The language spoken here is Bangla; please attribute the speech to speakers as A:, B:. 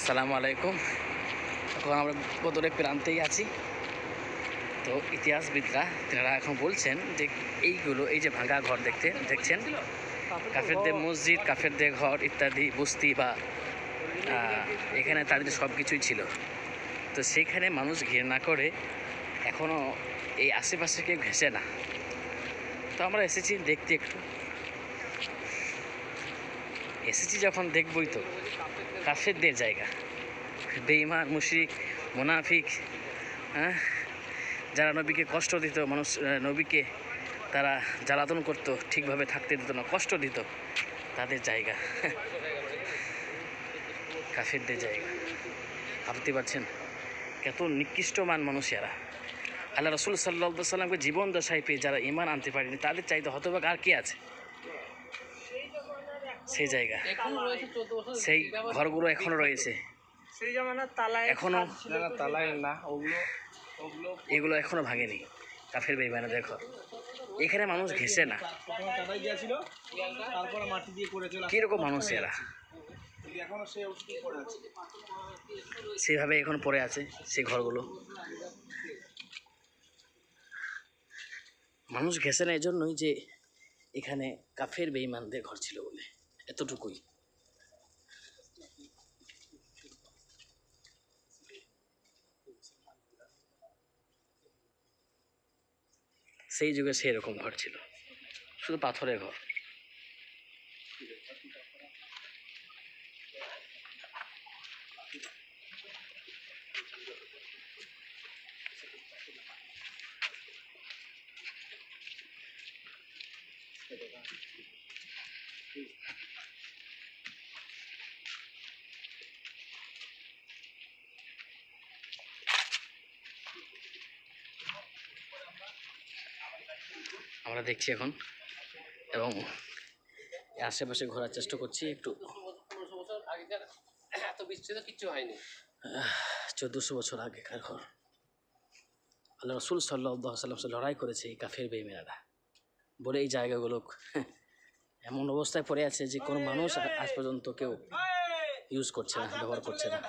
A: আসসালামু আলাইকুম। এখন আমরা বদরের প্রান্তেই আছি। তো ইতিহাসবিদরা তেনারা এখন বলছেন যে এই যে ভাঙা ঘর দেখছেন কাফেরদের মসজিদ, কাফেরদের ঘর ইত্যাদি বস্তি বা এখানে তাদের সব কিছুই ছিল। তো সেখানে মানুষ ঘৃণা করে এখনও এই আশেপাশে কেউ ঘেঁষে না। তো আমরা এসেছি দেখতে, এসেছি যখন দেখবই তো কাফেরদের জায়গা, বেঈমান মুশরিক মুনাফিক, যারা নবীকে কষ্ট দিত, নবীকে তারা জ্বালাতন করতো, ঠিকভাবে থাকতে দিত না, কষ্ট দিত, তাদের জায়গা কাফেরদের জায়গা। ভাবতে পারছেন কত নিকৃষ্টমান মানুষ এরা। আল্লাহ রসুল সাল্লাল্লাহু আলাইহি সাল্লামকে জীবন দশায় পেয়ে যারা ঈমান আনতে পারেনি তাদের চাইতে হতভাগ আর কে আছে? সেই জায়গা, সেই ঘরগুলো এখনো রয়েছে, এখনো এগুলো এখনো ভাঙেনি। কাফের বেঈমানদের ঘর, এখানে মানুষ ঘেঁষে না। কিরকম মানুষ এরা, সেভাবে এখন পড়ে আছে সেই ঘরগুলো। মানুষ ঘেঁষে না এজন্যই যে এখানে কাফের বেঈমানদের ঘর ছিল বলে, এতটুকুই। সেই যুগে সেই রকম ঘর ছিল, শুধু পাথরের ঘর। আমরা দেখছি এখন এবং আশেপাশে ঘোরার চেষ্টা করছি একটু। 1400 বছর আগেকার ঘর। আল্লাহ রসুল সাল্লাল্লাহু আলাইহি ওয়াসাল্লাম লড়াই করেছে এই কাফের বেঈমানেরা বলে এই জায়গাগুলো এমন অবস্থায় পড়ে আছে যে কোনো মানুষ আজ পর্যন্ত কেউ ইউজ করছে না, ব্যবহার করছে না।